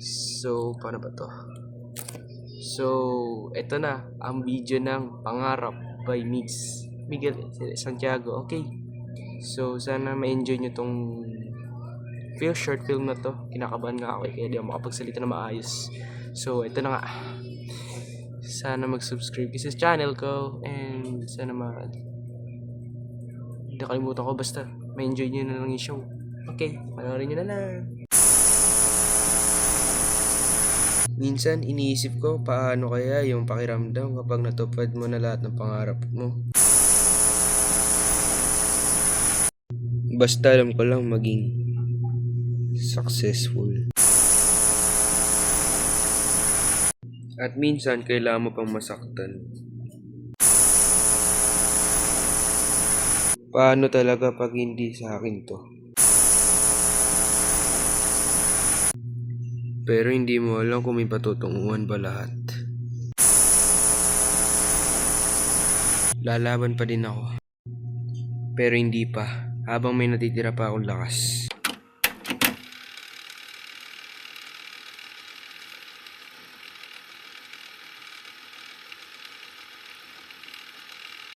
So, paano ba to? So, eto na ang video ng Pangarap by Miguel Santiago. Okay. So, sana ma-enjoy nyo tong short film na to. Kinakabahan nga ako kaya di ako makapagsalita na maayos. So, eto na nga. Sana mag-subscribe kasi sa channel ko and sana hindi nakalimutan ko basta ma-enjoy nyo na lang yung show. Okay, panoorin nyo na lang. Minsan iniisip ko paano kaya yung pakiramdam kapag natupad mo na lahat ng pangarap mo. Basta alam ko lang maging successful. At minsan kailangan mo pang masaktan. Paano talaga pag hindi sa akin to? Pero hindi mo alam kung may patutunguhan ba lahat. Lalaban pa din ako. Pero hindi pa, habang may natitira pa akong lakas.